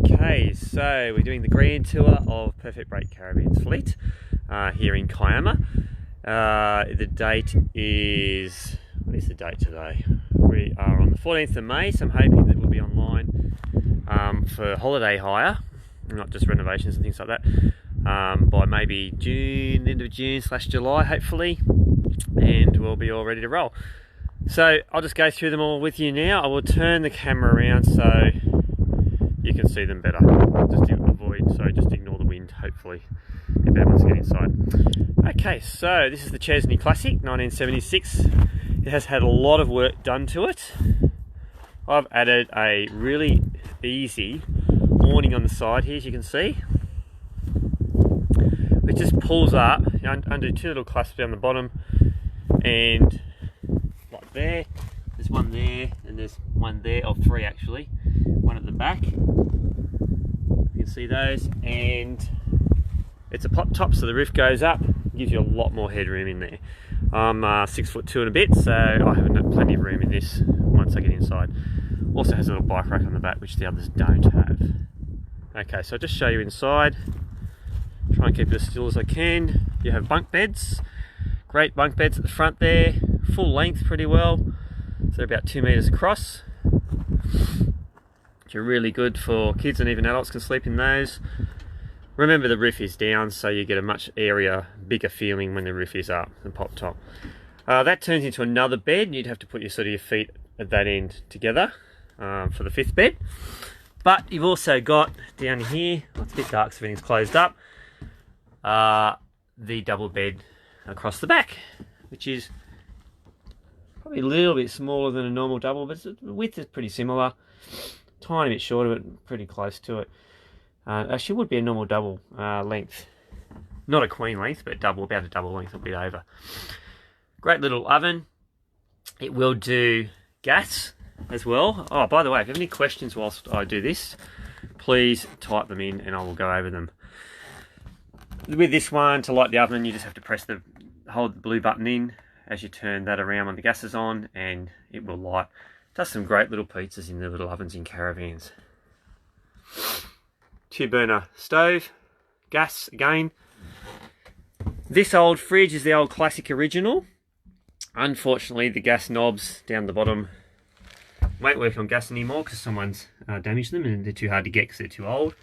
Okay, so we're doing the grand tour of Perfect Break Caravans fleet here in Kiama. The date is, what is the date today? We are on the 14th of May, so I'm hoping that we'll be online for holiday hire, not just renovations and things like that, by maybe June, end of June/July hopefully, and we'll be all ready to roll. So I'll just go through them all with you now. I will turn the camera around so you can see them better. Just ignore the wind, hopefully. Get better once I get inside. Okay, so this is the Chesney Classic, 1976. It has had a lot of work done to it. I've added a really easy awning on the side here, as you can see. It just pulls up, under two little clasps down the bottom, and like there, there's one there, and there's one there, or three actually. One at the back, you can see those, and it's a pop top, so the roof goes up, gives you a lot more headroom in there. I'm 6'2" and a bit, so I have plenty of room in this once I get inside. Also has a little bike rack on the back, which the others don't have. Okay, so I'll just show you inside. Try and keep it as still as I can. You have bunk beds, great bunk beds at the front there, full length pretty well, so they're about 2 meters across. Which are really good for kids, and even adults can sleep in those. Remember, the roof is down, so you get a much bigger feeling when the roof is up, the pop top. That turns into another bed, and you'd have to put your feet at that end together for the fifth bed. But you've also got down here, well, it's a bit dark so everything's closed up, the double bed across the back, which is probably a little bit smaller than a normal double, but the width is pretty similar. Tiny bit shorter, but pretty close to it. Actually would be a normal double length. Not a queen length, but double, about a double length, a bit over. Great little oven. It will do gas as well. Oh, by the way, if you have any questions whilst I do this, please type them in and I will go over them. With this one, to light the oven, you just have to hold the blue button in as you turn that around when the gas is on, and it will light. Does some great little pizzas in the little ovens in Caravans. 2-burner stove, gas again. This old fridge is the old classic original. Unfortunately, the gas knobs down the bottom won't work on gas anymore because someone's damaged them and they're too hard to get because they're too old.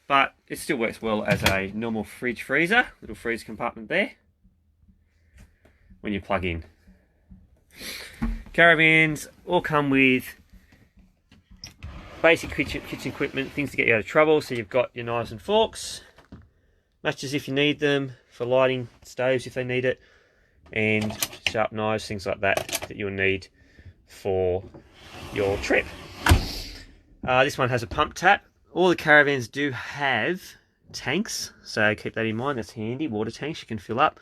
But it still works well as a normal fridge freezer. Little freeze compartment there when you plug in. Caravans all come with basic kitchen equipment, things to get you out of trouble. So you've got your knives and forks, matches if you need them, for lighting stoves if they need it, and sharp knives, things like that you'll need for your trip. This one has a pump tap. All the Caravans do have tanks, so keep that in mind. That's handy, water tanks you can fill up.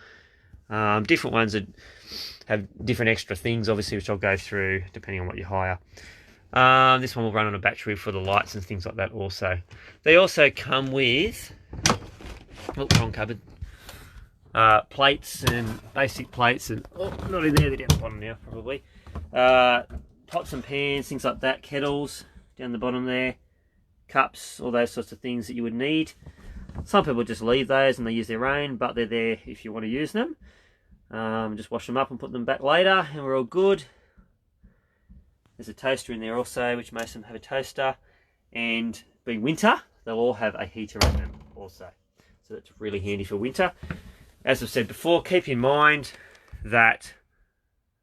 Different ones have different extra things, obviously, which I'll go through depending on what you hire. This one will run on a battery for the lights and things like that also. They also come with, wrong cupboard, plates and basic plates, and not in there, they're down the bottom now probably. Pots and pans, things like that, kettles down the bottom there, cups, all those sorts of things that you would need. Some people just leave those and they use their own, but they're there if you want to use them. Just wash them up and put them back later and we're all good. There's a toaster in there also, which most of them have a toaster, and being winter they'll all have a heater in them also, so that's really handy for winter. As I've said before, keep in mind that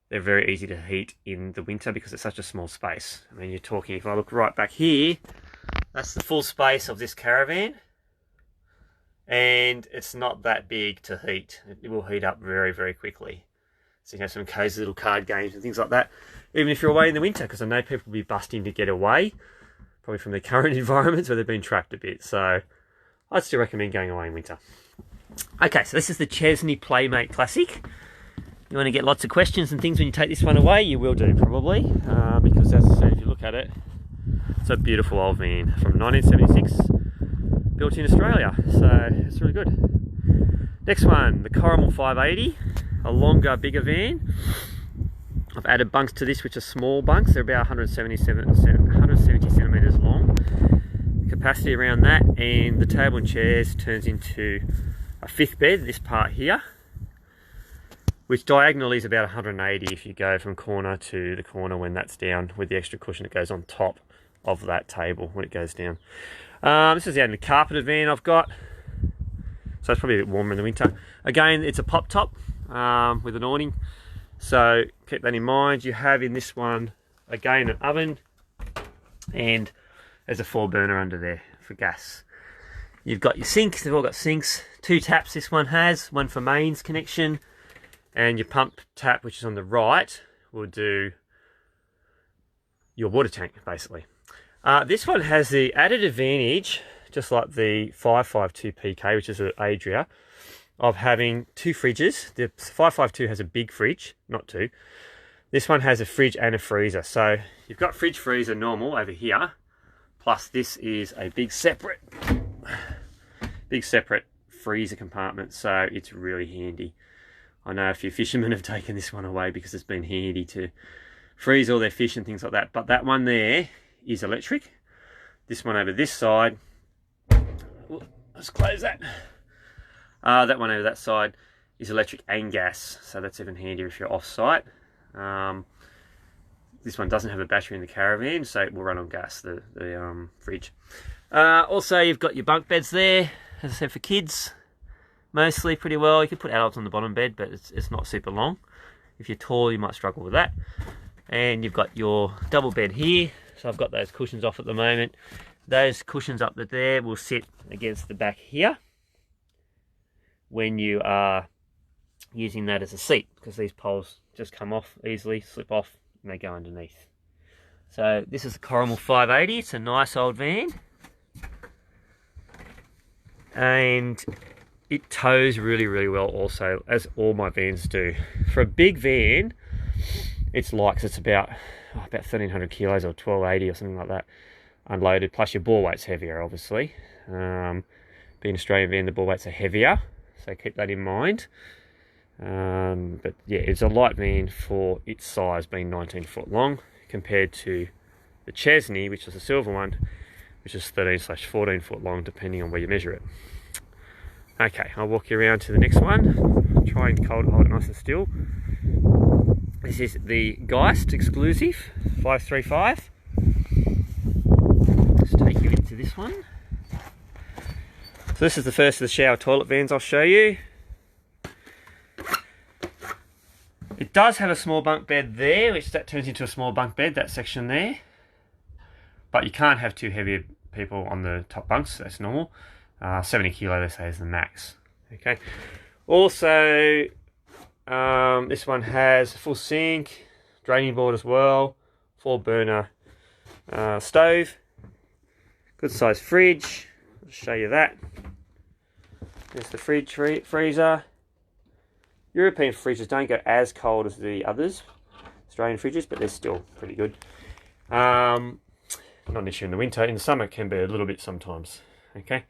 they're very easy to heat in the winter because it's such a small space. I mean, you're talking, if I look right back here, that's the full space of this Caravan. And it's not that big to heat. It will heat up very, very quickly. So you can have some cozy little card games and things like that, even if you're away in the winter, because I know people will be busting to get away, probably from their current environments where they've been trapped a bit. So I'd still recommend going away in winter. Okay, so this is the Chesney Playmate Classic. You want to get lots of questions and things when you take this one away, you will do probably, because as I said, if you look at it, it's a beautiful old van from 1976. Built in Australia, so it's really good. Next one, the Caravans 580, a longer, bigger van. I've added bunks to this, which are small bunks. They're about 170 centimetres long. capacity around that, and the table and chairs turns into a 5th bed, this part here, which diagonally is about 180 if you go from corner to the corner when that's down, with the extra cushion that goes on top of that table when it goes down. This is the only carpeted van I've got, so it's probably a bit warmer in the winter. Again, it's a pop top with an awning, so keep that in mind. You have in this one, again, an oven, and there's a 4 burner under there for gas. You've got your sink, they've all got sinks, 2 taps this one has, one for mains connection, and your pump tap, which is on the right, will do your water tank, basically. This one has the added advantage, just like the 552 PK, which is an Adria, of having 2 fridges. The 552 has a big fridge, not 2. This one has a fridge and a freezer. So you've got fridge, freezer normal over here, plus this is a big separate freezer compartment, so it's really handy. I know a few fishermen have taken this one away because it's been handy to freeze all their fish and things like that. But that one there is electric. This one over this side, let's close that. That one over that side is electric and gas, so that's even handier if you're off site. This one doesn't have a battery in the caravan, so it will run on gas, the fridge. Also, you've got your bunk beds there, as I said, for kids, mostly pretty well. You can put adults on the bottom bed, but it's not super long. If you're tall, you might struggle with that. And you've got your double bed here, so I've got those cushions off at the moment. Those cushions up there will sit against the back here when you are using that as a seat, because these poles just come off easily, slip off, and they go underneath. So this is the Caravans 580. It's a nice old van, and it tows really, really well also, as all my vans do. For a big van, it's light, 'cause it's about 1,300 kilos or 1,280 or something like that unloaded, plus your bore weight's heavier, obviously. Being an Australian van, the bore weights are heavier, so keep that in mind. But yeah, it's a light van for its size, being 19 foot long, compared to the Chesney, which is the silver one, which is 13/14 foot long, depending on where you measure it. Okay, I'll walk you around to the next one. Try and hold it nice and still. This is the Geist exclusive 535. Let's take you into this one. So this is the first of the shower toilet vans I'll show you. It does have a small bunk bed there, which that turns into a small bunk bed, that section there. But you can't have 2 heavier people on the top bunks, that's normal. 70 kilo, they say, is the max. Okay. Also, this one has a full sink, draining board as well, 4 burner stove, good sized fridge. I'll show you that. There's the fridge, freezer. European fridges don't go as cold as the others, Australian fridges, but they're still pretty good. Not an issue in the winter. In the summer, it can be a little bit sometimes. Okay.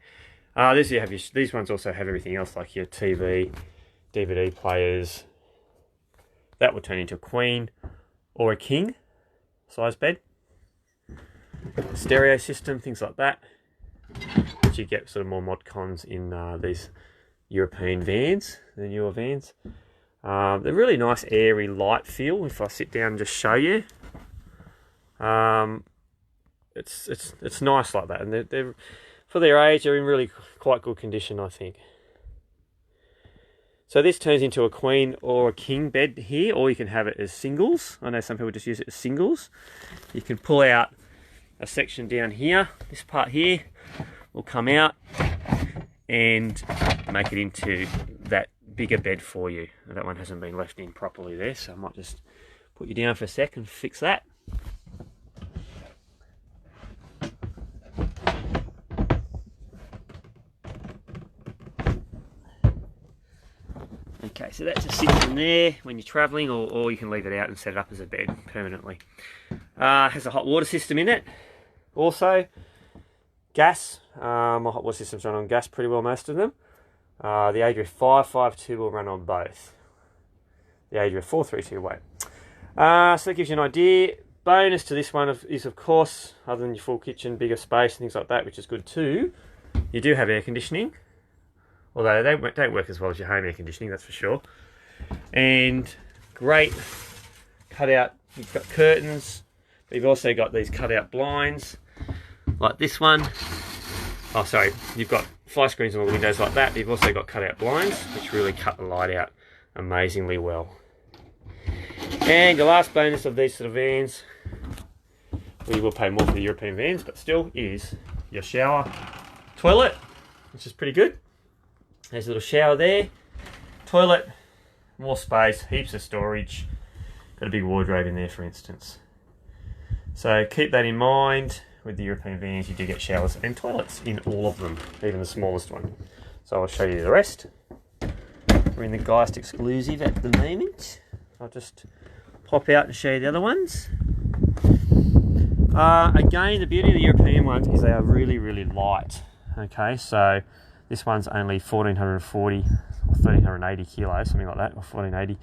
These ones also have everything else, like your TV, DVD players. That will turn into a queen or a king size bed. Stereo system, things like that, which you get sort of more mod cons in these European vans, the newer vans. They're really nice, airy, light feel. If I sit down and just show you, it's nice like that, and they're for their age, they're in really quite good condition, I think. So this turns into a queen or a king bed here, or you can have it as singles. I know some people just use it as singles. You can pull out a section down here. This part here will come out and make it into that bigger bed for you. That one hasn't been left in properly there, so I might just put you down for a sec and fix that. Okay, so that just sits in there when you're travelling, or you can leave it out and set it up as a bed permanently. Has a hot water system in it. Also, gas. My hot water systems run on gas pretty well, most of them. The Adria 552 will run on both. The Adria 432 won't. So that gives you an idea. bonus to this one is, of course, other than your full kitchen, bigger space and things like that, which is good too, you do have air conditioning. Although they don't work as well as your home air conditioning, that's for sure. And great cutout, you've got curtains, but you've also got these cutout blinds, like this one. Oh, sorry, you've got fly screens on all the windows like that, but you've also got cutout blinds, which really cut the light out amazingly well. And the last bonus of these sort of vans, we will pay more for the European vans, but still, is your shower toilet, which is pretty good. There's a little shower there, toilet, more space, heaps of storage, got a big wardrobe in there, for instance. So keep that in mind. With the European vans, you do get showers and toilets in all of them, even the smallest one. So I'll show you the rest. We're in the Geist exclusive at the moment. I'll just pop out and show you the other ones. Again, the beauty of the European ones is they are really, really light. Okay, so this one's only 1440 or 1380 kilos, something like that, or 1480.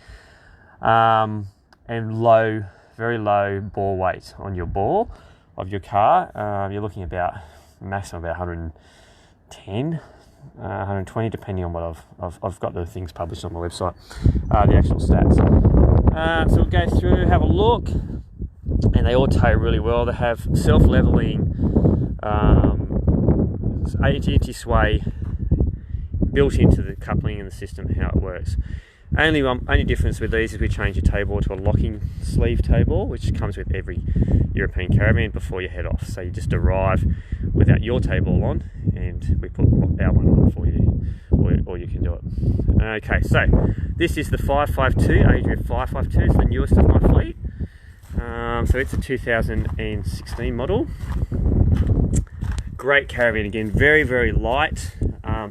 And low, very low bore weight on your bore of your car. You're looking about maximum about 110, 120, depending on what I've got the things published on my website, the actual stats. So we'll go through, have a look, and they all tow really well. They have self-leveling anti-sway built into the coupling and the system, how it works. Only difference with these is we change your tow ball to a locking sleeve tow ball, which comes with every European caravan before you head off. So you just arrive without your tow ball on, and we put our one on for you, or you can do it. Okay, so this is the 552, Adria 552. It's the newest of my fleet. So it's a 2016 model. Great caravan again, very, very light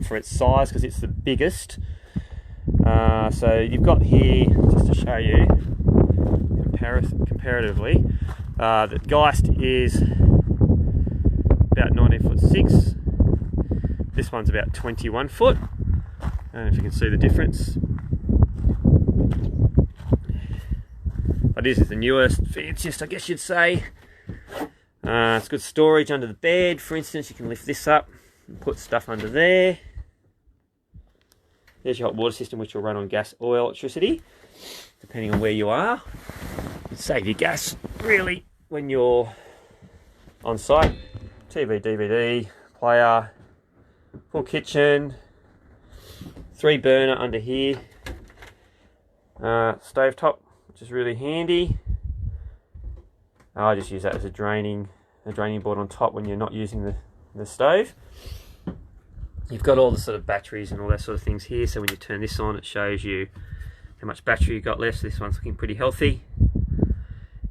for its size because it's the biggest. So you've got here, just to show you comparatively, the Geist is about 19'6". This one's about 21 foot. I don't know if you can see the difference. But this is the newest, fanciest, I guess you'd say. It's good storage under the bed. For instance, you can lift this up and put stuff under there. There's your hot water system, which will run on gas or electricity, depending on where you are. Save your gas, really, when you're on site. TV, DVD, player, full kitchen, 3 burner under here, stove top, which is really handy. I just use that as a draining board on top when you're not using the stove. You've got all the sort of batteries and all that sort of things here, so when you turn this on, it shows you how much battery you've got left. So this one's looking pretty healthy.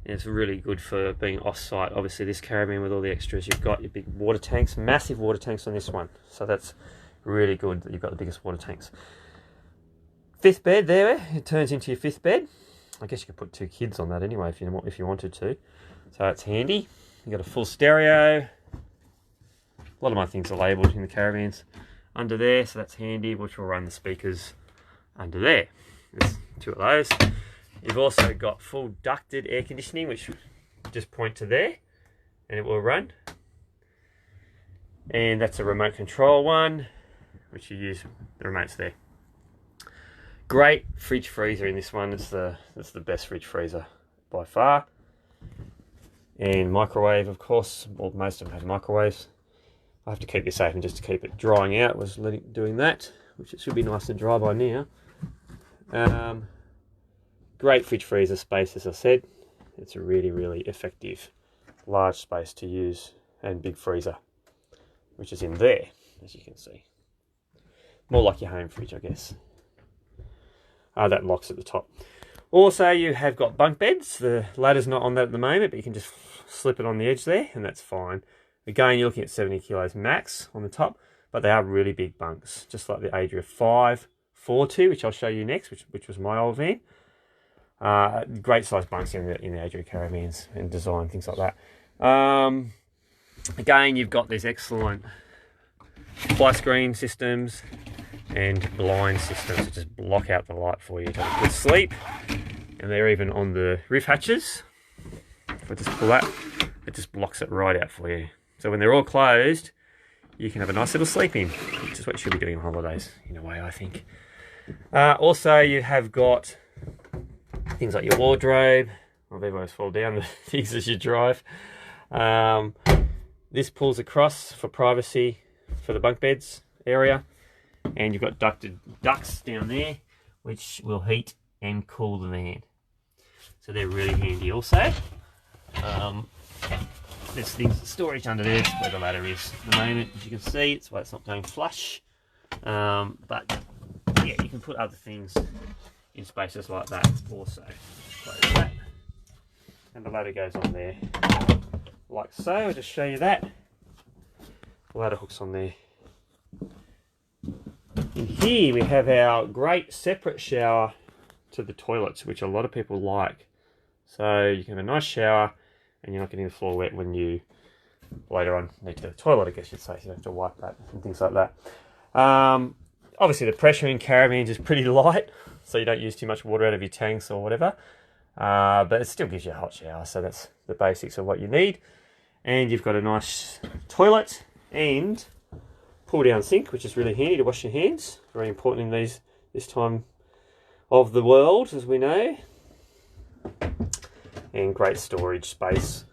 And it's really good for being off-site. Obviously, this caravan with all the extras, you've got your big water tanks, massive water tanks on this one. So that's really good that you've got the biggest water tanks. 5th bed there, it turns into your 5th bed. I guess you could put 2 kids on that anyway if you wanted to. So it's handy. You've got a full stereo. A lot of my things are labelled in the caravans under there, so that's handy, which will run the speakers under there. There's 2 of those. You've also got full ducted air conditioning, which just point to there and it will run. And that's a remote control one, which you use the remotes there. Great fridge freezer in this one. It's the best fridge freezer by far. And microwave, of course. Well, most of them have microwaves. I have to keep this open just to keep it drying out. Was doing that, which it should be nice and dry by now. Great fridge freezer space, as I said. It's a really, really effective large space to use, and big freezer, which is in there, as you can see. More like your home fridge, I guess. That locks at the top. Also, you have got bunk beds. The ladder's not on that at the moment, but you can just slip it on the edge there, and that's fine. Again, you're looking at 70 kilos max on the top, but they are really big bunks, just like the Adria 542, which I'll show you next, which was my old van. Great size bunks in the Adria caravans and design, things like that. Again, you've got these excellent fly screen systems and blind systems that just block out the light for you to have a good sleep. And they're even on the roof hatches. if I just pull that, it just blocks it right out for you. So when they're all closed, you can have a nice little sleep in, which is what you should be doing on holidays, in a way, I think. Also, you have got things like your wardrobe. Well, they always fall down the things as you drive. This pulls across for privacy for the bunk beds area. And you've got ducted ducts down there, which will heat and cool the van. So they're really handy also. There's things, storage under there, where the ladder is at the moment. As you can see, it's why it's not going flush. But yeah, you can put other things in spaces like that also. Close that. And the ladder goes on there, like so. I'll just show you that. The ladder hook's on there. In here we have our great separate shower to the toilets, which a lot of people like. So you can have a nice shower and you're not getting the floor wet when you later on need to go to the toilet, I guess you'd say. So you have to wipe that and things like that. Obviously the pressure in Caravans is pretty light, so you don't use too much water out of your tanks or whatever. But it still gives you a hot shower, so that's the basics of what you need. And you've got a nice toilet and pull down sink, which is really handy to wash your hands. Very important in this time of the world, as we know. And great storage space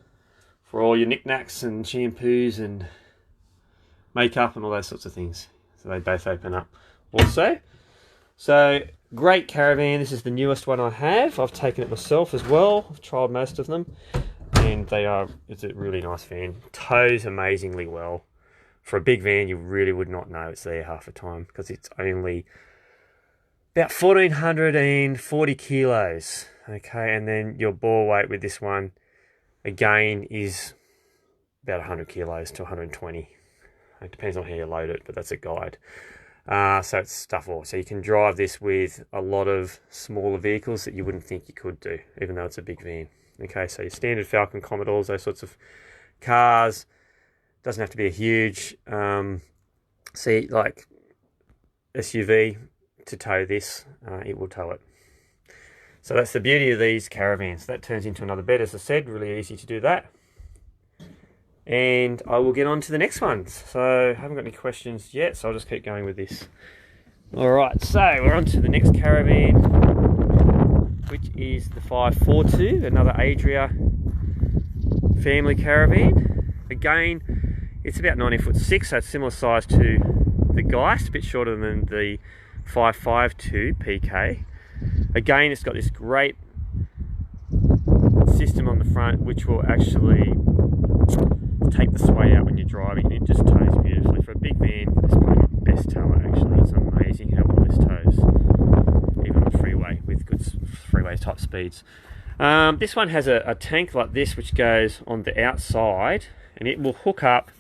for all your knickknacks and shampoos and makeup and all those sorts of things. So they both open up also. So great Caravan. This is the newest one I have. I've taken it myself as well. I've tried most of them, and it's a really nice van. Tows amazingly well. For a big van, you really would not know it's there half the time, because it's only about 1,440 kilos. Okay, and then your bore weight with this one, again, is about 100 kilos to 120. It depends on how you load it, but that's a guide. So it's stuff all. So you can drive this with a lot of smaller vehicles that you wouldn't think you could do, even though it's a big van. Okay, so your standard Falcon Commodores, those sorts of cars, doesn't have to be a huge like SUV to tow this. It will tow it. So that's the beauty of these Caravans. That turns into another bed, as I said. Really easy to do that. And I will get on to the next one. So I haven't got any questions yet, so I'll just keep going with this. Alright, so we're on to the next Caravan, which is the 542, another Adria family Caravan. Again, it's about 19'6", so it's similar size to the Geist, a bit shorter than the 552 PK. Again, it's got this great system on the front, which will actually take the sway out when you're driving. It just tows beautifully. For a big van, it's probably not the best tower, actually. It's amazing how well this tows, even on the freeway with good freeway type speeds. This one has a tank like this, which goes on the outside, and it will hook up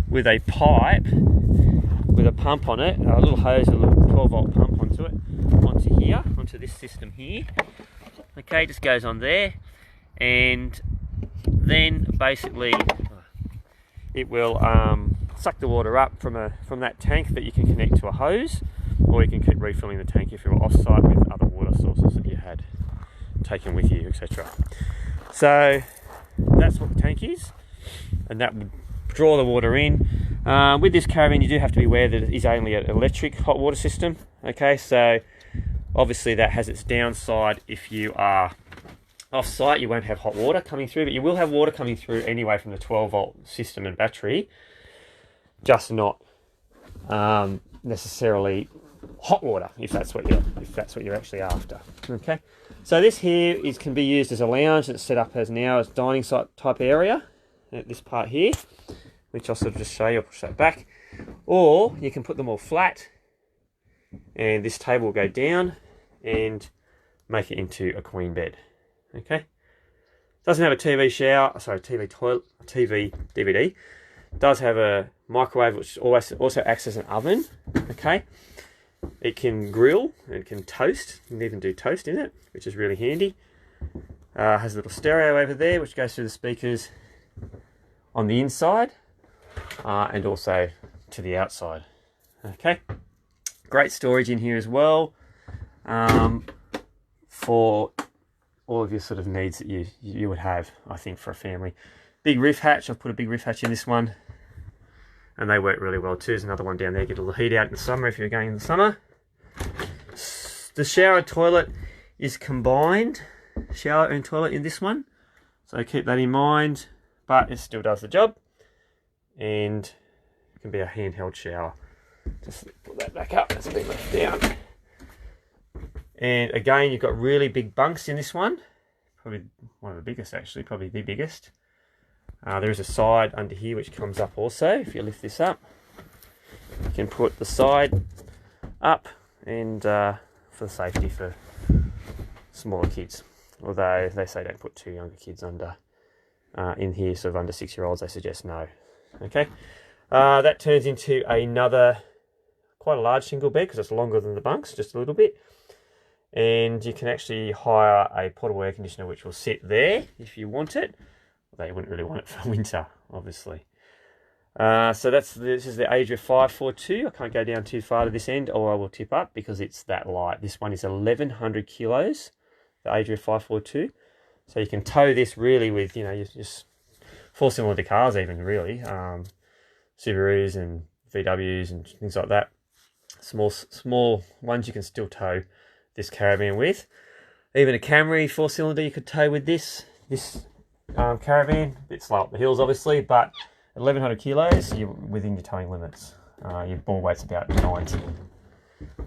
with a pipe with a pump on it, a little hose, a little 12-volt pump onto it, onto this system here. Okay, just goes on there, and then basically it will suck the water up from that tank that you can connect to a hose, or you can keep refilling the tank if you're off-site with other water sources that you had taken with you, etc. So that's what the tank is, and that would draw the water in. With this Caravan, you do have to be aware that it is only an electric hot water system. Okay, so obviously that has its downside. If you are off-site, you won't have hot water coming through, but you will have water coming through anyway from the 12-volt system and battery, just not necessarily hot water, if that's what you're actually after. Okay, so this here can be used as a lounge. It's set up as now as dining site type area at this part here, which I'll sort of just show you. I'll push that back, or you can put them all flat, and this table will go down and make it into a queen bed. Okay, doesn't have a TV shower, sorry, TV toilet, TV DVD. Does have a microwave, which also acts as an oven. Okay, it can grill and it can toast. You can even do toast in it, which is really handy. Has a little stereo over there, which goes through the speakers on the inside, and also to the outside. Okay, great storage in here as well, for all of your sort of needs that you would have, I think, for a family. Big roof hatch. I've put a big roof hatch in this one, and they work really well too. There's another one down there. Get a little heat out in the summer if you're going in the summer. The shower toilet is combined, shower and toilet in this one, so keep that in mind, but it still does the job, and it can be a handheld shower. Just put that back up, that's a bit left down. And again, you've got really big bunks in this one, probably one of the biggest actually, probably the biggest. There is a side under here which comes up also. If you lift this up, you can put the side up, and for safety for smaller kids, although they say don't put too younger kids under in here, sort of under 6-year-olds, they suggest no. Okay, that turns into another quite a large single bed because it's longer than the bunks, just a little bit, and you can actually hire a portable air conditioner which will sit there if you want it, although you wouldn't really want it for winter, obviously. So this is the Adria 542. I can't go down too far to this end, or I will tip up because it's that light. This one is 1100 kilos, the Adria 542. So you can tow this really with, you know, just 4-cylinder cars even, really. Subarus and VWs and things like that. Small ones you can still tow this caravan with. Even a Camry 4-cylinder you could tow with this caravan. A bit slow up the hills, obviously, but 1100 kilos, you're within your towing limits. Your ball weight's about 90.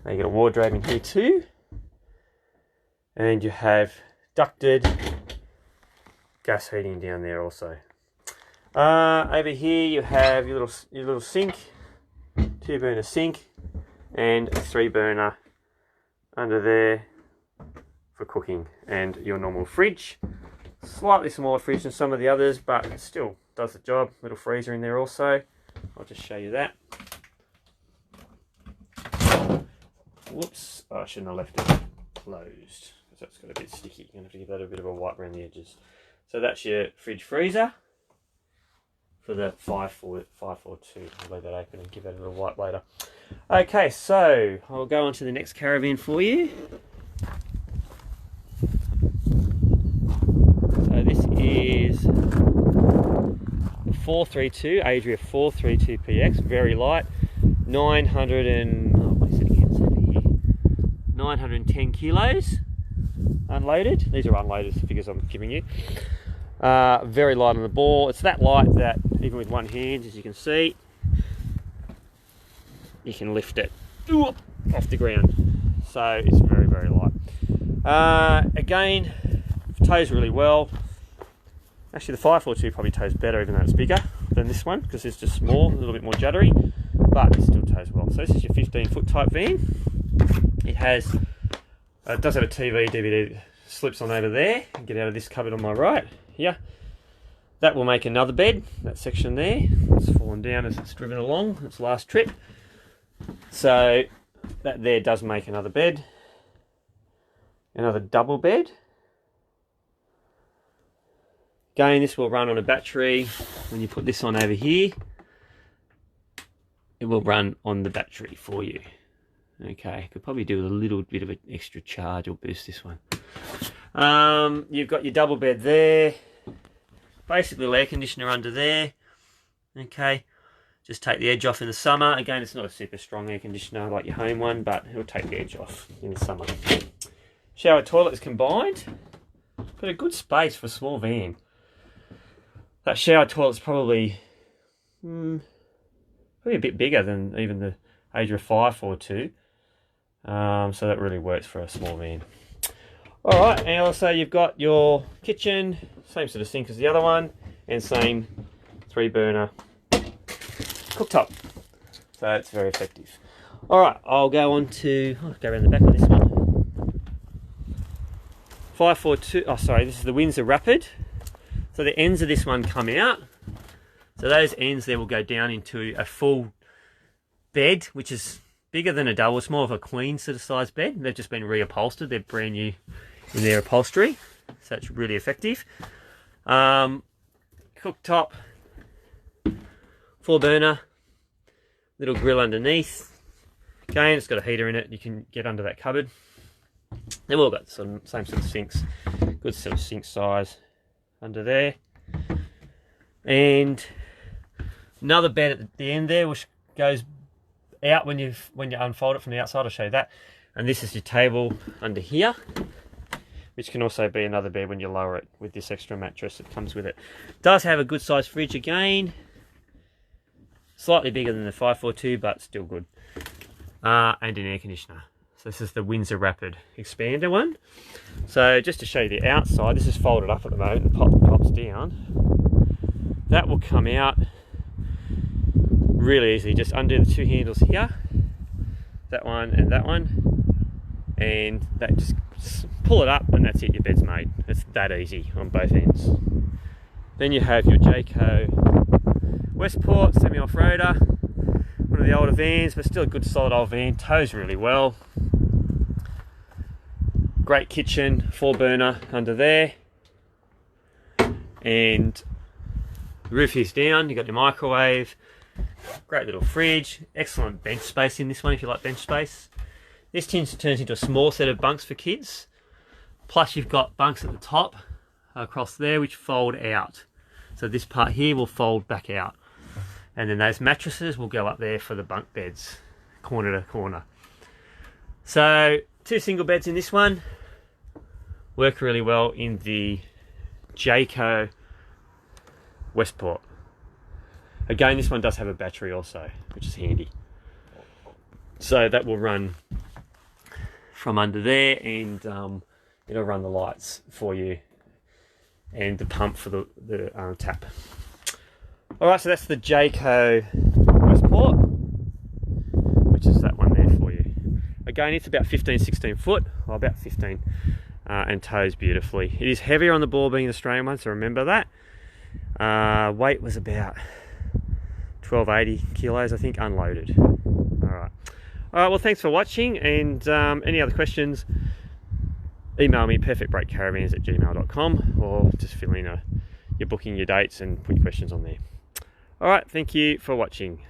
Now you got a wardrobe in here too, and you have ducted gas heating down there also. Over here you have your little sink, 2-burner sink, and a 3-burner under there for cooking, and your normal fridge. Slightly smaller fridge than some of the others, but it still does the job. Little freezer in there also. I'll just show you that. Whoops, oh, I shouldn't have left it closed because that's got a bit sticky. You're going to have to give that a bit of a wipe around the edges. So that's your fridge freezer for the 542. I'll leave that open and give that a little wipe later. Okay, so I'll go on to the next caravan for you. So this is 432, Adria 432 PX, very light, 910 kilos unloaded. These are unloaded figures I'm giving you. Very light on the ball. It's that light that even with one hand, as you can see, you can lift it off the ground. So it's very, very light. Again, tows really well. Actually, the 542 probably tows better, even though it's bigger than this one, because it's just small, a little bit more juddery, but it still tows well. So this is your 15-foot type van. It has, it does have a TV, DVD, slips on over there. You can get out of this cupboard on my right here. That will make another bed, that section there. It's fallen down as it's driven along, its last trip. So that there does make another bed, another double bed. Again, this will run on a battery. When you put this on over here, it will run on the battery for you. Okay, could probably do a little bit of an extra charge or boost this one. You've got your double bed there. Basically, air conditioner under there. Okay, just take the edge off in the summer. Again, it's not a super strong air conditioner like your home one, but it'll take the edge off in the summer. Shower toilet is combined. Got a good space for a small van. That shower toilet's probably a bit bigger than even the Adria 542. So that really works for a small van. Alright, and also you've got your kitchen, same sort of sink as the other one, and same 3-burner cooktop. So it's very effective. Alright, I'll go on to, I'll go around the back of this one. 542, oh sorry, this is the Windsor Rapid. So the ends of this one come out. So those ends there will go down into a full bed, which is bigger than a double. It's more of a queen sort of size bed. They've just been reupholstered. They're brand new in their upholstery. So it's really effective. Cooktop, 4-burner, little grill underneath. Again, it's got a heater in it. You can get under that cupboard. They've all got same sort of sinks, good sort of sink size under there. And another bed at the end there, which goes out when you unfold it from the outside. I'll show you that. And this is your table under here, which can also be another bed when you lower it with this extra mattress that comes with it. Does have a good sized fridge again, slightly bigger than the 542, but still good. And an air conditioner. So this is the Windsor Rapid Expander one. So just to show you the outside, this is folded up at the moment and pops down. That will come out really easily, just undo the two handles here, that one, and that just pull it up and that's it, your bed's made. It's that easy on both ends. Then you have your Jayco Westport semi-off-roader, one of the older vans, but still a good solid old van, tows really well. Great kitchen, 4-burner under there, and the roof is down, you've got your microwave, great little fridge, excellent bench space in this one if you like bench space. This turns into a small set of bunks for kids, plus you've got bunks at the top across there which fold out. So this part here will fold back out, and then those mattresses will go up there for the bunk beds, corner to corner. So 2 single beds in this one, work really well in the Jayco Westport. Again, this one does have a battery also, which is handy. So that will run from under there, and it'll run the lights for you and the pump for the tap. Alright, so that's the Jayco Westport, which is that one there for you. Again, it's about 15-16 foot, or about 15, and tows beautifully. It is heavier on the ball being the Australian one, so remember that. Weight was about 1280 kilos, I think, unloaded. Alright, well, thanks for watching, and any other questions, email me perfectbreakcaravans@gmail.com, or just fill in your booking, your dates, and put your questions on there. Alright, thank you for watching.